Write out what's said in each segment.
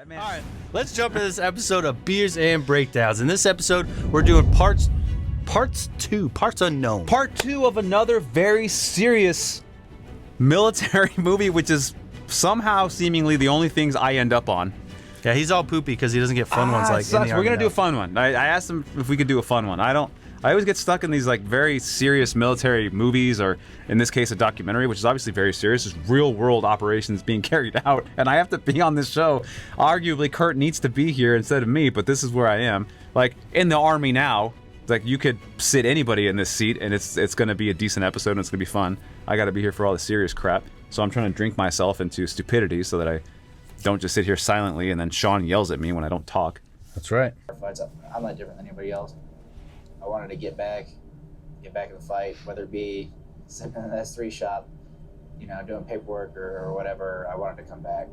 All right, let's jump into this episode of Beers and Breakdowns. In this episode, we're doing parts unknown. Part 2 of another very serious military movie, which is somehow seemingly the only things I end up on. Yeah, he's all poopy because he doesn't get fun ones like in the We're gonna do a fun one. I asked him if we could do a fun one. I always get stuck in these like very serious military movies, or in this case a documentary, which is obviously very serious. It's real world operations being carried out, and I have to be on this show. Arguably Kurt needs to be here instead of me, but this is where I am. Like in the Army now, like you could sit anybody in this seat and it's gonna be a decent episode and it's gonna be fun. I gotta be here for all the serious crap, so I'm trying to drink myself into stupidity so that I don't just sit here silently and then Sean yells at me when I don't talk. That's right. I'm not different than anybody else. I wanted to get back in the fight, whether it be sitting in an S3 shop, you know, doing paperwork or whatever. I wanted to come back.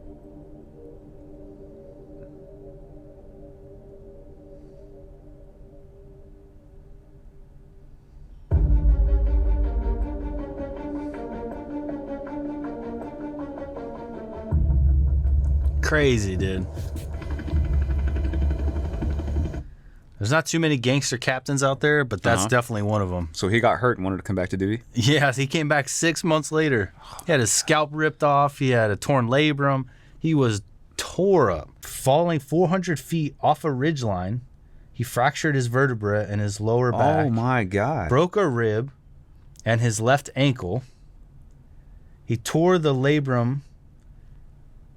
Crazy, dude. There's not too many gangster captains out there, but that's definitely one of them. So he got hurt and wanted to come back to duty? Yeah, he came back 6 months later. He had his scalp ripped off. He had a torn labrum. He was tore up. Falling 400 feet off a ridgeline, he fractured his vertebra in his lower back. Oh my God. Broke a rib and his left ankle. He tore the labrum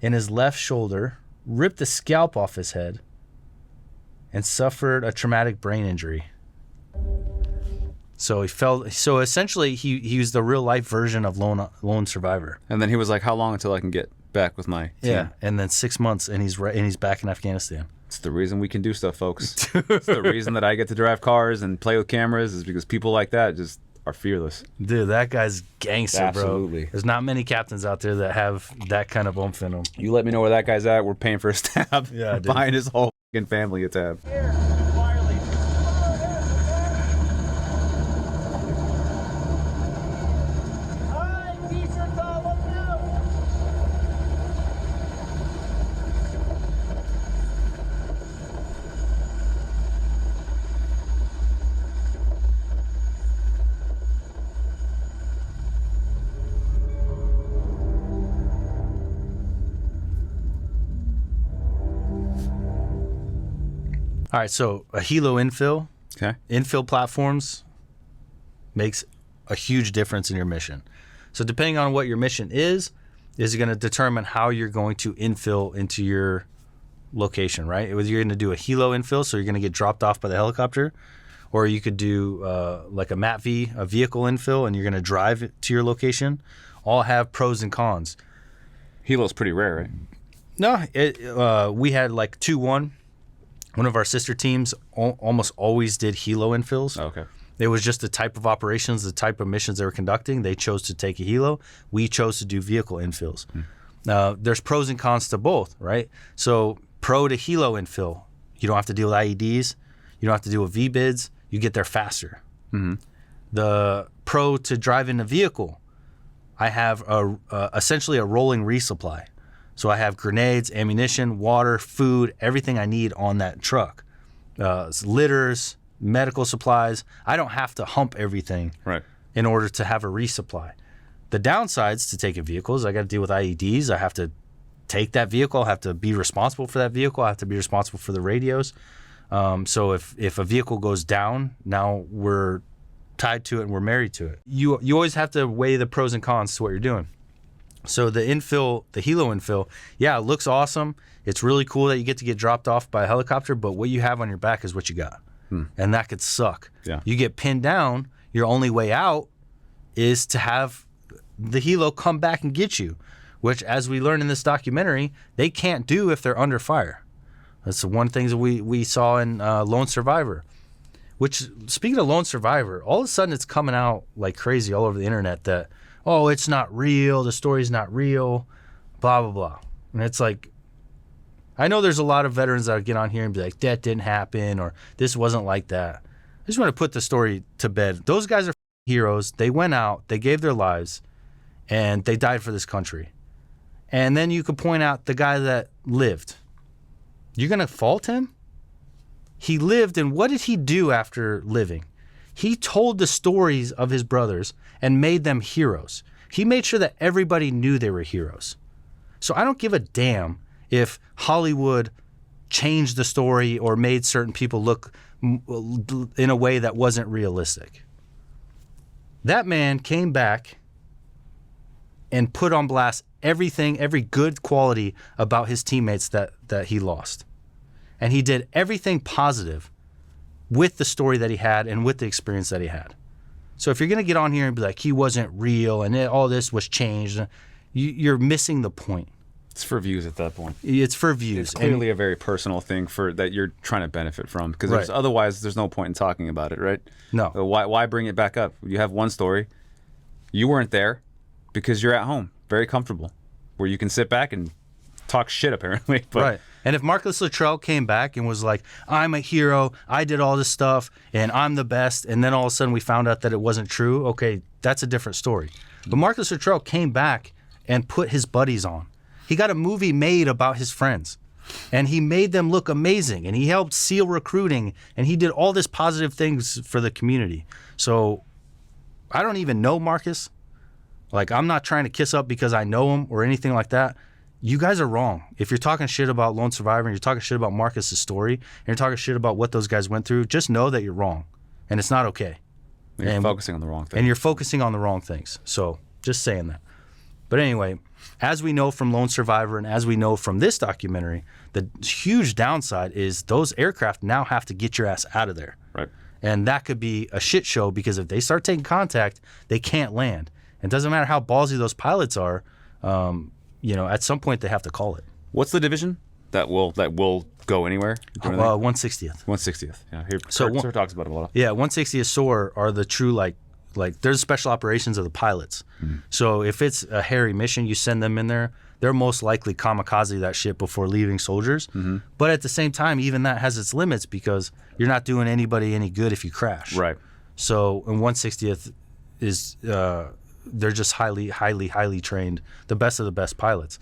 in his left shoulder, ripped the scalp off his head, and suffered a traumatic brain injury. So So essentially, he was the real life version of Lone Survivor. And then he was like, "How long until I can get back with my team?" Yeah, and then 6 months, and he's back in Afghanistan. It's the reason we can do stuff, folks. It's the reason that I get to drive cars and play with cameras is because people like that just are fearless. Dude, that guy's gangster, Absolutely. bro. There's not many captains out there that have that kind of oomph in them. You let me know where that guy's at. We're paying for his tab. Yeah, dude. Buying his whole fucking family a tab. All right, so a helo infill. Okay. Infill Platforms makes a huge difference in your mission. So depending on what your mission is going to determine how you're going to infill into your location, right? Whether you're going to do a helo infill, so you're going to get dropped off by the helicopter, or you could do like a MATV, a vehicle infill, and you're going to drive to your location. All have pros and cons. Helo's pretty rare, right? No, we had like 2-1. One of our sister teams almost always did helo infills. Oh, okay. It was just the type of operations, the type of missions they were conducting. They chose to take a helo. We chose to do vehicle infills. There's pros and cons to both, right? So pro to helo infill, you don't have to deal with IEDs. You don't have to deal with VBIDs. You get there faster. Mm-hmm. The pro to drive in a vehicle, I have essentially a rolling resupply. So I have grenades, ammunition, water, food, everything I need on that truck. Litters, medical supplies. I don't have to hump everything in order to have a resupply. The downsides to taking vehicles, I got to deal with IEDs. I have to take that vehicle. I have to be responsible for that vehicle. I have to be responsible for the radios. So if a vehicle goes down, now we're tied to it and we're married to it. You always have to weigh the pros and cons to what you're doing. So the helo infill, yeah, it looks awesome. It's really cool that you get dropped off by a helicopter, but what you have on your back is what you got. And that could suck. Yeah. You get pinned down, your only way out is to have the helo come back and get you, which, as we learned in this documentary, they can't do if they're under fire. That's the one thing that we saw in Lone Survivor. Which, speaking of Lone Survivor, all of a sudden it's coming out like crazy all over the internet that, oh, it's not real, the story's not real, blah, blah, blah. And it's like, I know there's a lot of veterans that would get on here and be like, that didn't happen, or this wasn't like that. I just want to put the story to bed. Those guys are heroes. They went out, they gave their lives, and they died for this country. And then you could point out the guy that lived, You're going to fault him? He lived, and what did he do after living? He told the stories of his brothers and made them heroes. He made sure that everybody knew they were heroes. So I don't give a damn if Hollywood changed the story or made certain people look in a way that wasn't realistic. That man came back and put on blast everything, every good quality about his teammates that he lost. And he did everything positive with the story that he had and with the experience that he had. So if you're going to get on here and be like, he wasn't real and all this was changed, you're missing the point. It's for views at that point. It's for views. It's clearly a very personal thing that you're trying to benefit from, because Right. otherwise there's no point in talking about it, right? No. So why bring it back up? You have one story. You weren't there because you're at home, very comfortable, where you can sit back and talk shit, apparently. But Right. And if Marcus Luttrell came back and was like, I'm a hero, I did all this stuff, and I'm the best, and then all of a sudden we found out that it wasn't true, okay, that's a different story. But Marcus Luttrell came back and put his buddies on. He got a movie made about his friends, and he made them look amazing, and he helped SEAL recruiting, and he did all this positive things for the community. So I don't even know Marcus. Like, I'm not trying to kiss up because I know him or anything like that. You guys are wrong. If you're talking shit about Lone Survivor and you're talking shit about Marcus's story and you're talking shit about what those guys went through, just know that you're wrong, and it's not okay. you're focusing on the wrong thing. And you're focusing on the wrong things. So just saying that. But anyway, as we know from Lone Survivor and as we know from this documentary, the huge downside is those aircraft now have to get your ass out of there. Right. And that could be a shit show, because if they start taking contact, they can't land. It doesn't matter how ballsy those pilots are. At some point they have to call it. What's the division that will go anywhere? 160th. 160th. Yeah. Here, So Kurt talks about it a lot. Yeah, 160th SOAR are the true like there's special operations of the pilots. So if it's a hairy mission, you send them in there. They're most likely kamikaze that shit before leaving soldiers. But at the same time, even that has its limits, because you're not doing anybody any good if you crash. Right. So in 160th is they're just highly trained, the best of the best pilots.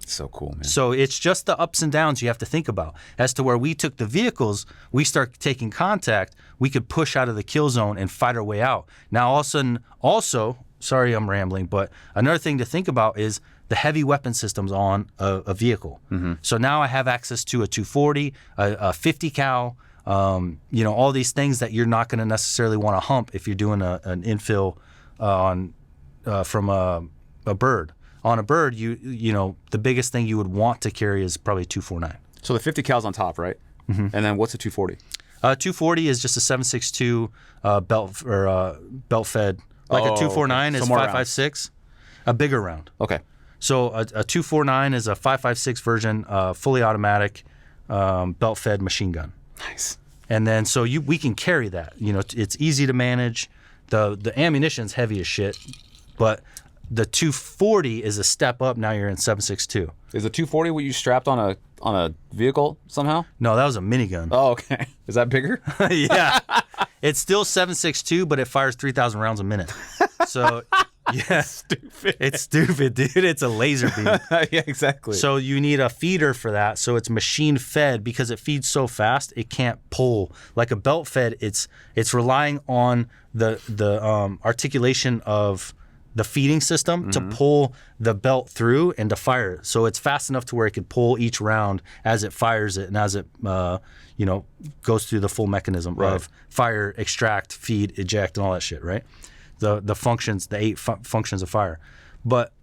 So cool, man. So it's just the ups and downs you have to think about. As to where we took the vehicles, we start taking contact, we could push out of the kill zone and fight our way out. Now, all of a sudden, also, sorry I'm rambling, but another thing to think about is the heavy weapon systems on a vehicle. So now I have access to a 240, a 50 cal, all these things that you're not going to necessarily want to hump if you're doing an infill from a bird. On a bird, the biggest thing you would want to carry is probably 249. So the 50 cal's on top, right? And then what's a 240? 240 is just a 7.62 belt fed. Like a 249 is 5.56, a bigger round. Okay. So a 249 is a 5.56 version, fully automatic, belt fed machine gun. Nice. And then so we can carry that. It's easy to manage. The ammunition's heavy as shit, but the 240 is a step up. Now you're in 7.62. Is the 240 what you strapped on a vehicle somehow? No, that was a minigun. Oh, okay. Is that bigger? Yeah. It's still 7.62, but it fires 3,000 rounds a minute. So, yeah. Stupid. It's stupid, dude. It's a laser beam. Yeah, exactly. So you need a feeder for that. So it's machine fed, because it feeds so fast it can't pull. Like a belt fed, it's relying on the articulation of the feeding system to pull the belt through and to fire it. So it's fast enough to where it can pull each round as it fires it and as it goes through the full mechanism of fire, extract, feed, eject, and all that shit, right? The functions, the 8 functions of fire. But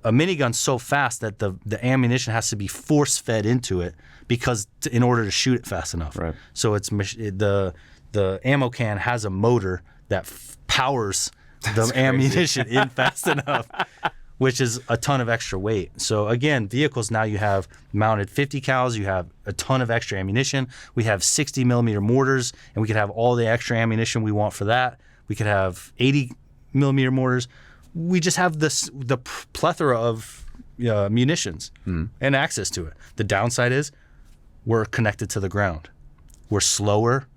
a minigun's so fast that the ammunition has to be force fed into it, because in order to shoot it fast enough. Right. So it's the ammo can has a motor that powers the ammunition in fast enough, which is a ton of extra weight. So again, vehicles now, you have mounted 50 cals, you have a ton of extra ammunition. We have 60 millimeter mortars, and we could have all the extra ammunition we want for that. We could have 80 millimeter mortars. We just have the plethora of munitions and access to it. The downside is we're connected to the ground. We're slower.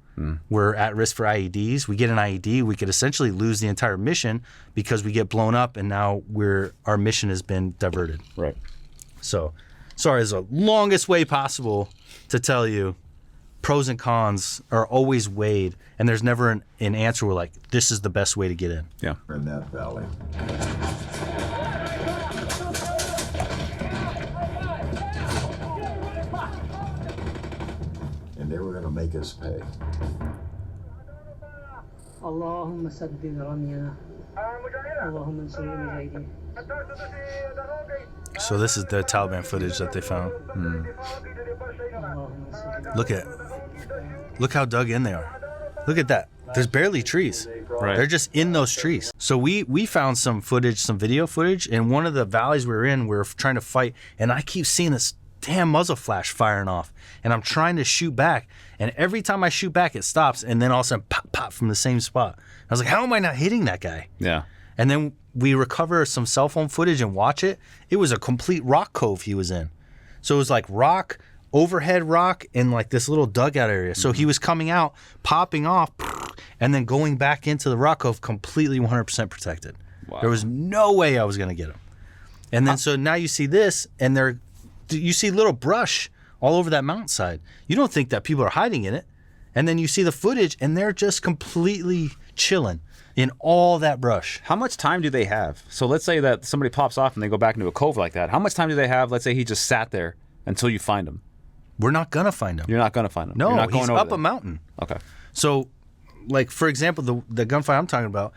We're at risk for IEDs. We get an IED, we could essentially lose the entire mission because we get blown up, and now our mission has been diverted. Right. So sorry, is the longest way possible to tell you pros and cons are always weighed, and there's never an answer where like, this is the best way to get in. Yeah. In that valley. And they were going to make us pay. اللهم سدد رمينا اللهم انصر المجاهدين. So this is the Taliban footage that they found. Look how dug in they are. Look at that. There's barely trees. Right. They're just in those trees. So we found some footage, some video footage, in one of the valleys we were in. We were trying to fight, and I keep seeing this damn muzzle flash firing off, and I'm trying to shoot back, and every time I shoot back, it stops, and then all of a sudden, pop, pop from the same spot. I was like, how am I not hitting that guy? Yeah. And then we recover some cell phone footage and watch it. It was a complete rock cove he was in. So it was like rock, overhead rock, and like this little dugout area. So he was coming out, popping off, and then going back into the rock cove completely 100% protected. Wow. There was no way I was going to get him. And then so now you see this, and you see little brush all over that mountainside. You don't think that people are hiding in it. And then you see the footage, and they're just completely chilling in all that brush. How much time do they have? So let's say that somebody pops off and they go back into a cove like that. How much time do they have? Let's say he just sat there until you find him. We're not going to find him. You're not going to find him. No, You're not going he's over up there. a mountain. Okay. So, like, for example, the gunfight I'm talking about,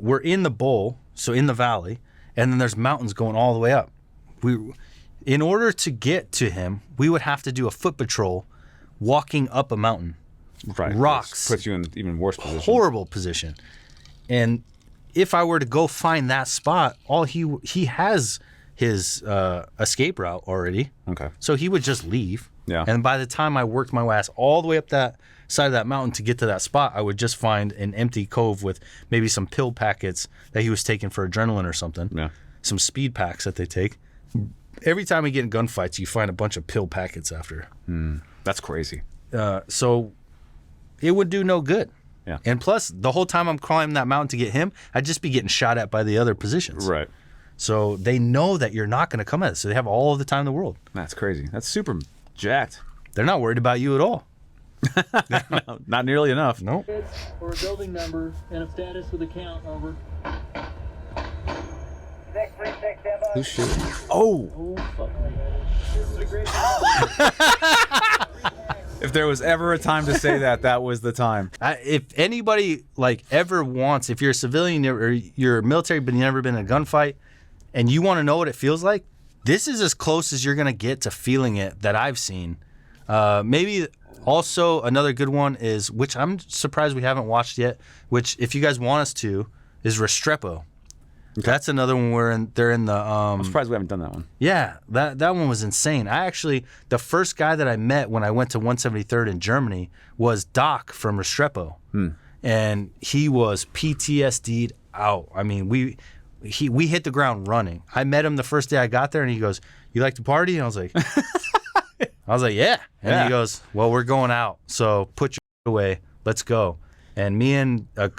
we're in the bowl, so in the valley, and then there's mountains going all the way up. In order to get to him, we would have to do a foot patrol walking up a mountain. Right. Rocks. Puts you in even worse position. Horrible position. And if I were to go find that spot, he has his escape route already. Okay. So he would just leave. Yeah. And by the time I worked my ass all the way up that side of that mountain to get to that spot, I would just find an empty cove with maybe some pill packets that he was taking for adrenaline or something. Yeah. Some speed packs that they take. Every time we get in gunfights, you find a bunch of pill packets after. That's crazy. So it would do no good. Yeah. And plus, the whole time I'm climbing that mountain to get him, I'd just be getting shot at by the other positions. Right. So they know that you're not going to come at us. So they have all of the time in the world. That's crazy. That's super jacked. They're not worried about you at all. No, not nearly enough. Nope. Or a building number and a status with account over. Who's shooting? Oh! Oh, fuck. If there was ever a time to say that, that was the time. If anybody like ever wants, if you're a civilian or you're military but you've never been in a gunfight and you want to know what it feels like, this is as close as you're going to get to feeling it that I've seen. Maybe also another good one is, which I'm surprised we haven't watched yet, which if you guys want us to, is Restrepo. Okay. That's another one where they're in the... I'm surprised we haven't done that one. Yeah, that one was insane. The first guy that I met when I went to 173rd in Germany was Doc from Restrepo. And he was PTSD'd out. I mean, we hit the ground running. I met him the first day I got there, and he goes, "You like to party?" And I was like, "Yeah." And he goes, "Well, we're going out, so put your away. Let's go." And me and a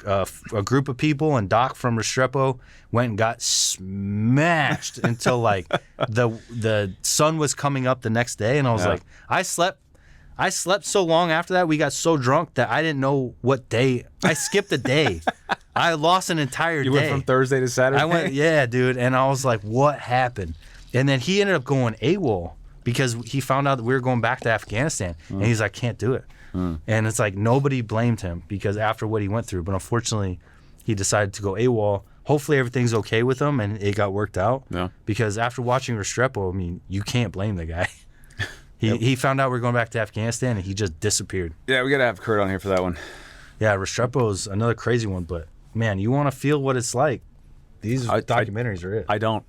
group of people and Doc from Restrepo went and got smashed until like the sun was coming up the next day. And I was like, I slept so long after that. We got so drunk that I didn't know what day. I skipped a day. I lost an entire day. You went from Thursday to Saturday? I went, yeah, dude. And I was like, what happened? And then he ended up going AWOL because he found out that we were going back to Afghanistan. And he's like, can't do it. And it's like nobody blamed him because after what he went through. But unfortunately, he decided to go AWOL. Hopefully everything's okay with him and it got worked out. Yeah. Because after watching Restrepo, I mean, you can't blame the guy. He found out we were going back to Afghanistan and he just disappeared. Yeah, we got to have Kurt on here for that one. Yeah, Restrepo's another crazy one. But, man, you want to feel what it's like. These documentaries are it. I don't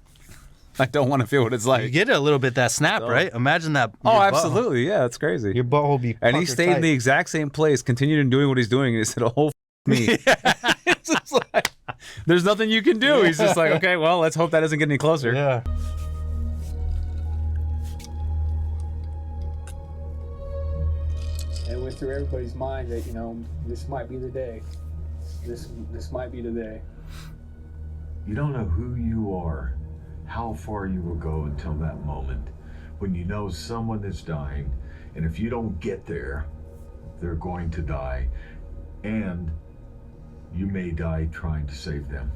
want to feel what it's like. You get a little bit that snap, right? Imagine that. Oh, absolutely. Yeah, it's crazy. Your butt will be and he stayed in the exact same place, continued in doing what he's doing, and he said, "Oh, me." It's just like, there's nothing you can do. He's just like, okay, well, let's hope that doesn't get any closer. Yeah. It went through everybody's mind that, this might be the day. This might be the day. You don't know who you are, how far you will go until that moment when you know someone is dying, and if you don't get there, they're going to die, and you may die trying to save them.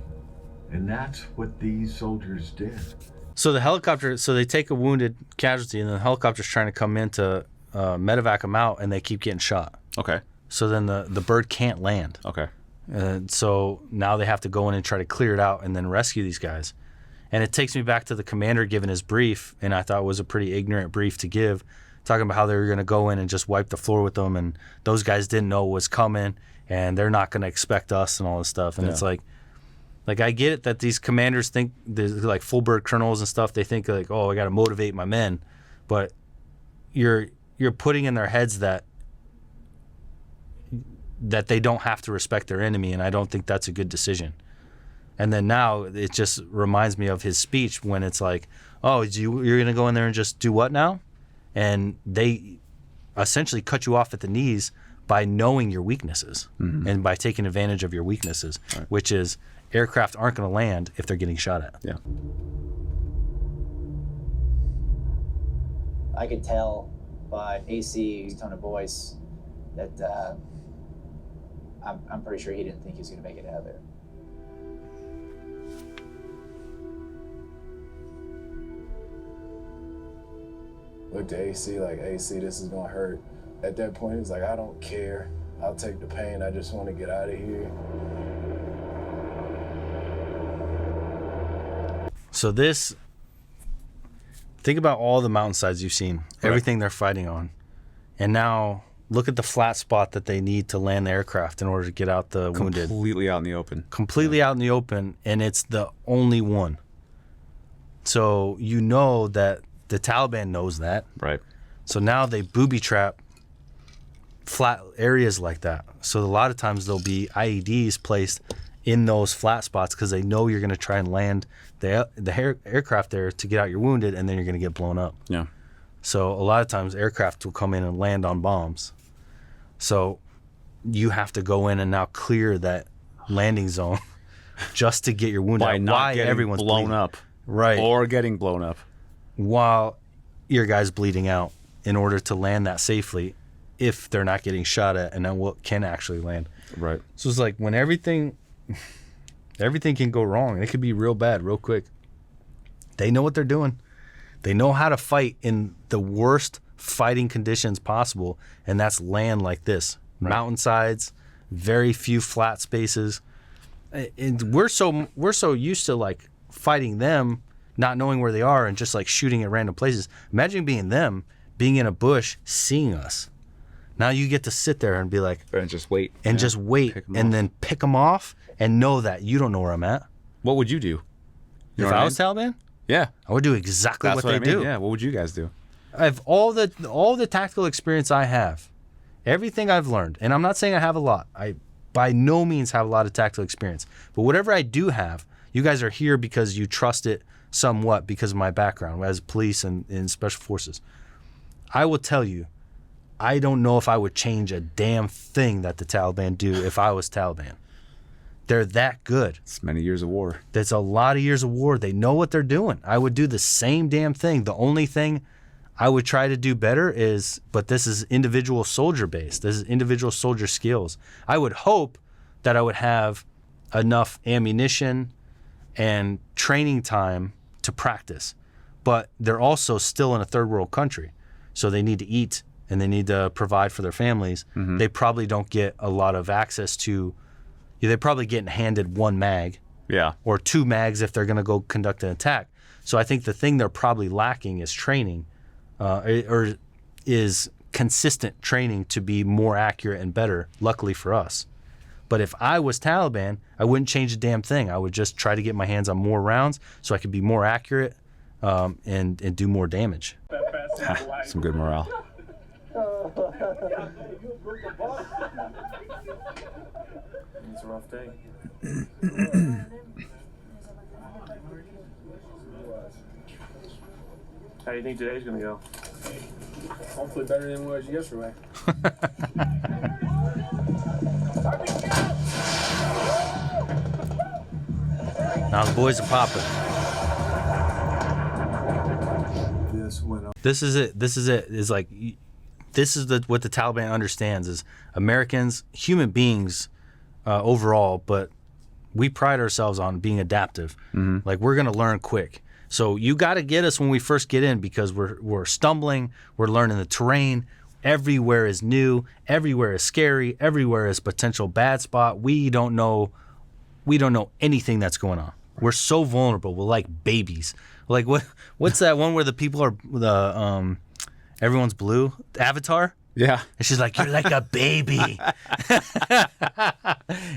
And that's what these soldiers did. So the helicopter, so they take a wounded casualty, and the helicopter's trying to come in to medevac them out, and they keep getting shot. Okay. So then the bird can't land. Okay. And so now they have to go in and try to clear it out and then rescue these guys. And it takes me back to the commander giving his brief, and I thought it was a pretty ignorant brief to give, talking about how they were going to go in and just wipe the floor with them, and those guys didn't know what was coming, and they're not going to expect us and all this stuff. And it's like I get it that these commanders think, they're like full bird colonels and stuff, they think like, oh, I got to motivate my men. But you're putting in their heads that they don't have to respect their enemy, and I don't think that's a good decision. And then now it just reminds me of his speech when it's like, oh, you're going to go in there and just do what now? And they essentially cut you off at the knees by knowing your weaknesses and by taking advantage of your weaknesses, which is aircraft aren't going to land if they're getting shot at. Yeah. I could tell by AC's tone of voice that I'm pretty sure he didn't think he was going to make it out of there. Looked at AC like, AC, this is gonna hurt. At that point, it's like, I don't care. I'll take the pain. I just want to get out of here. So think about all the mountainsides you've seen, everything they're fighting on. And now look at the flat spot that they need to land the aircraft in order to get out the wounded. Completely out in the open. Completely out in the open, and it's the only one. So you know that the Taliban knows that. Right. So now they booby trap flat areas like that. So a lot of times there'll be IEDs placed in those flat spots because they know you're going to try and land the aircraft there to get out your wounded, and then you're going to get blown up. Yeah. So a lot of times aircraft will come in and land on bombs. So you have to go in and now clear that landing zone just to get your wounded By out. not Why getting everyone's blown bleeding. up. Right. Or getting blown up. While your guy's bleeding out in order to land that safely if they're not getting shot at and then what can actually land. Right. So it's like when everything can go wrong, and it could be real bad real quick. They know what they're doing. They know how to fight in the worst fighting conditions possible, and that's land like this. Right. Mountainsides, very few flat spaces. And we're so used to like fighting them, not knowing where they are and just like shooting at random places. Imagine being them, being in a bush, seeing us. Now you get to sit there and be like, and just wait. And just wait, and then pick them off and know that you don't know where I'm at. What would you do? If I was Taliban? Yeah. I would do exactly what they do. Yeah, what would you guys do? I have all the tactical experience I have. Everything I've learned, and I'm not saying I have a lot. I by no means have a lot of tactical experience. But whatever I do have, you guys are here because you trust it somewhat because of my background as police and in special forces. I will tell you, I don't know if I would change a damn thing that the Taliban do if I was Taliban. They're that good. It's many years of war. That's a lot of years of war. They know what they're doing. I would do the same damn thing. The only thing I would try to do better is, but this is individual soldier based. This is individual soldier skills. I would hope that I would have enough ammunition and training time to practice. But they're also still in a third world country. So they need to eat and they need to provide for their families. Mm-hmm. They probably don't get a lot of access to, they're probably getting handed one mag. Yeah. Or two mags if they're going to go conduct an attack. So I think the thing they're probably lacking is training, or is consistent training to be more accurate and better, luckily for us. But if I was Taliban, I wouldn't change a damn thing. I would just try to get my hands on more rounds so I could be more accurate and do more damage. Some good morale. It's a rough day. How do you think today's gonna go? Hopefully better than it was yesterday. Now the boys are popping. This is it. This is it. Is like, this is what the Taliban understands is Americans, human beings overall, but we pride ourselves on being adaptive. Like, we're going to learn quick. So you got to get us when we first get in, because we're stumbling, we're learning the terrain. Everywhere is new, everywhere is scary, everywhere is potential bad spot. We don't know anything that's going on. We're so vulnerable. We're like babies. Like, what's that one where the people are everyone's blue? Avatar? Yeah. And she's like, you're like a baby.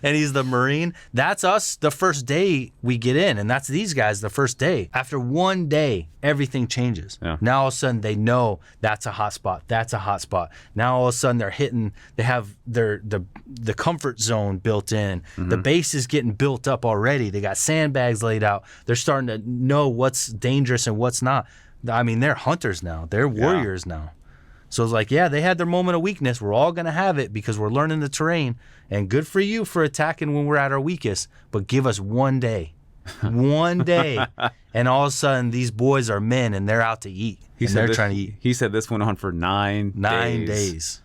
And he's the Marine. That's us the first day we get in. And that's these guys the first day. After one day, everything changes. Yeah. Now all of a sudden they know that's a hot spot. That's a hot spot. Now all of a sudden they have the comfort zone built in. The base is getting built up already. They got sandbags laid out. They're starting to know what's dangerous and what's not. I mean, they're hunters now. They're warriors now. So it's like, yeah, they had their moment of weakness. We're all going to have it because we're learning the terrain. And good for you for attacking when we're at our weakest. But give us one day. One day. And all of a sudden, these boys are men and they're out to eat. They're trying to eat. He said this went on for 9 days.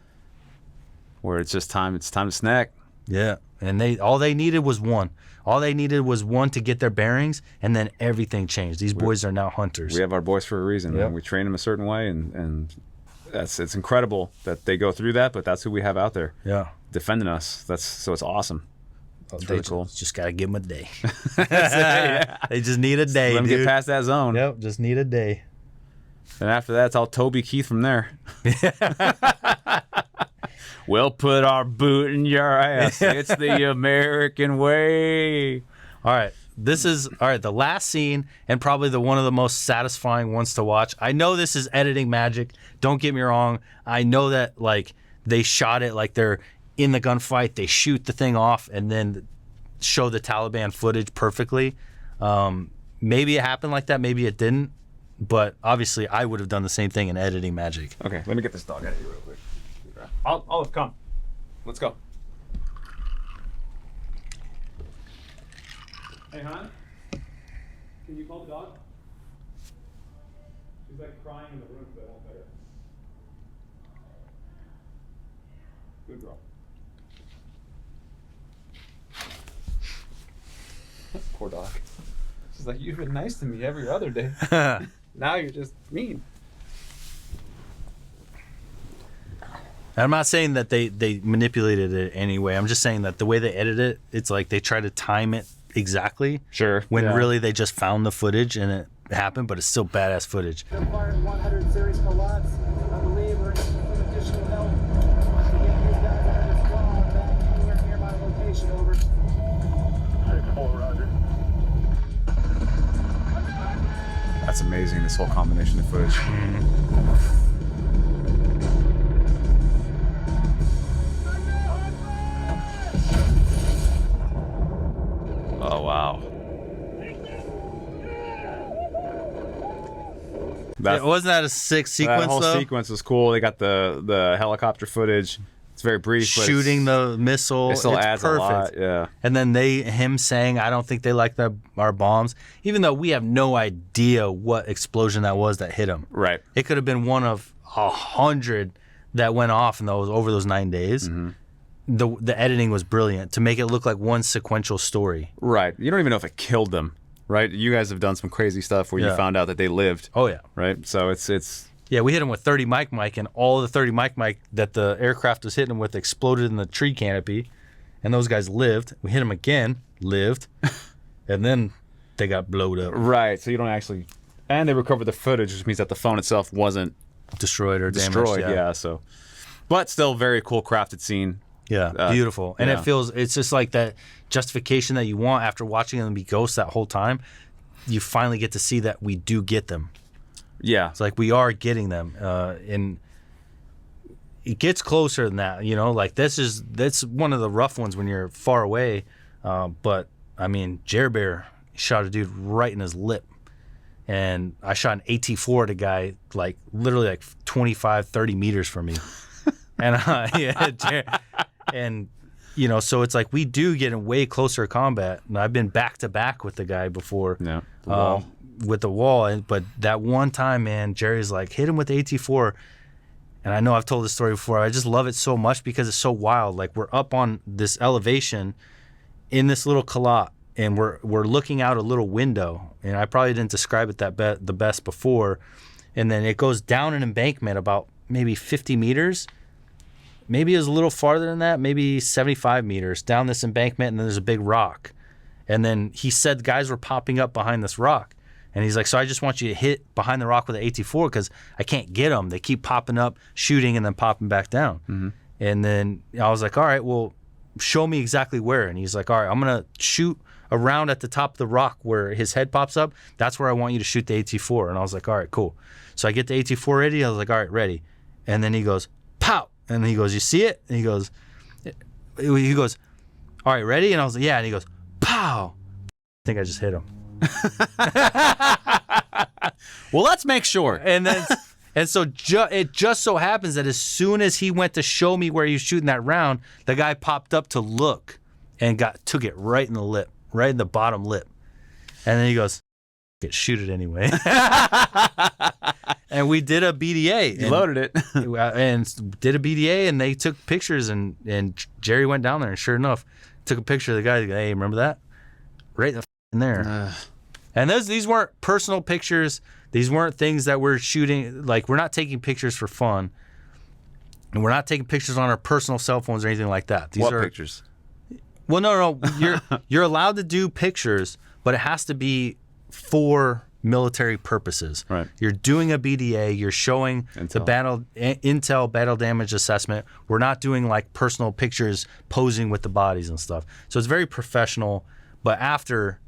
Where it's just time. It's time to snack. Yeah. And all they needed was one. All they needed was one to get their bearings, and then everything changed. These boys are now hunters. We have our boys for a reason. Yep. We train them a certain way, and it's incredible that they go through that, but that's who we have out there. Yeah. Defending us. So it's awesome. That's really cool. Just got to give them a day. Yeah. They just need a day, Let them dude. get past that zone. Yep, just need a day. And after that, it's all Toby Keith from there. We'll put our boot in your ass. It's the American way. All right. The last scene, and probably one of the most satisfying ones to watch. I know this is editing magic. Don't get me wrong. I know that, like, they shot it like they're in the gunfight. They shoot the thing off and then show the Taliban footage perfectly. Maybe it happened like that. Maybe it didn't. But obviously, I would have done the same thing in editing magic. Okay, let me get this dog out of here real quick. Olive, come. Let's go. Hey, hon. Can you call the dog? She's like crying in the room, but I won't pet her. Good girl. Poor dog. She's like, you've been nice to me every other day. Now you're just mean. I'm not saying that they manipulated it anyway. I'm just saying that the way they edit it, it's like they try to time it exactly. Sure. When really they just found the footage and it happened, but it's still badass footage. Acquired 100 series lots. I believe we're in additional help to get these guys out of the squad back anywhere near my location. Over. 4 Roger. That's amazing, this whole combination of footage. Oh, wow. Wasn't that a sick sequence, that whole though? sequence was cool. They got the helicopter footage. It's very brief. Shooting the missile. It still adds perfect. a lot, yeah. And then him saying, I don't think they like our bombs, even though we have no idea what explosion that was that hit him. Right. It could have been one of 100 that went off in over those 9 days. Mm-hmm. The editing was brilliant to make it look like one sequential story. Right. You don't even know if it killed them, right? You guys have done some crazy stuff where you found out that they lived. Oh, yeah. Right? So it's... Yeah, we hit them with 30 mic, and all of the 30 mic that the aircraft was hitting them with exploded in the tree canopy, and those guys lived. We hit them again, lived, and then they got blowed up. Right, so you don't actually... And they recovered the footage, which means that the phone itself wasn't... Destroyed or damaged. Yeah, so... But still, very cool crafted scene. Yeah, beautiful. And it's just like that justification that you want after watching them be ghosts that whole time. You finally get to see that we do get them. Yeah. It's like we are getting them. And it gets closer than that, like that's one of the rough ones when you're far away. But I mean, Jer Bear shot a dude right in his lip. And I shot an AT4 at a guy like literally like 25, 30 meters from me. And and you know, so it's like we do get in way closer combat. And I've been back to back with the guy before. Yeah. The wall. With the wall, but that one time, man, Jerry's like, hit him with the AT4. And I know I've told this story before. I just love it so much because it's so wild. Like, we're up on this elevation in this little kalat, and we're looking out a little window. And I probably didn't describe it the best before. And then it goes down an embankment about maybe 50 meters. Maybe it was a little farther than that, maybe 75 meters down this embankment, and then there's a big rock. And then he said guys were popping up behind this rock. And he's like, so I just want you to hit behind the rock with an AT4 because I can't get them. They keep popping up, shooting, and then popping back down. Mm-hmm. And then I was like, all right, well, show me exactly where. And he's like, all right, I'm going to shoot around at the top of the rock where his head pops up. That's where I want you to shoot the AT4. And I was like, all right, cool. So I get the AT4 ready. I was like, all right, ready. And then he goes, pow. And he goes, you see it? And he goes, all right, ready? And I was like, yeah. And he goes, pow. I think I just hit him. Well, let's make sure. And then, and so it just so happens that as soon as he went to show me where he was shooting that round, the guy popped up to look and took it right in the lip, right in the bottom lip. And then he goes, shoot it anyway. And we did a BDA. You loaded it. And did a BDA, and they took pictures, and Jerry went down there, and sure enough, took a picture of the guy. Hey, remember that? Right in there. And these weren't personal pictures. These weren't things that we're shooting. Like, we're not taking pictures for fun. And we're not taking pictures on our personal cell phones or anything like that. These are pictures? Well, no. You're allowed to do pictures, but it has to be for military purposes. Right. You're doing a BDA. You're showing the intel battle damage assessment. We're not doing like personal pictures posing with the bodies and stuff. So it's very professional. But after,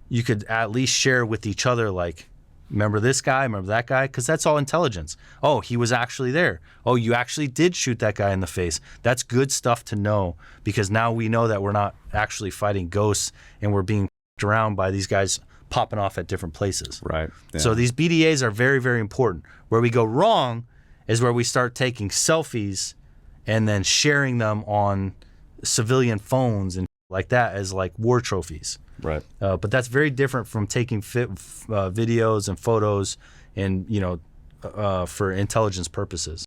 you could at least share with each other, like, remember this guy, remember that guy? Because that's all intelligence. Oh, he was actually there. Oh, you actually did shoot that guy in the face. That's good stuff to know, because now we know that we're not actually fighting ghosts and we're being around by these guys popping off at different places. Right. Yeah. So these BDAs are very, very important. Where we go wrong is where we start taking selfies and then sharing them on civilian phones and like that as like war trophies. Right. But that's very different from taking videos and photos and, for intelligence purposes.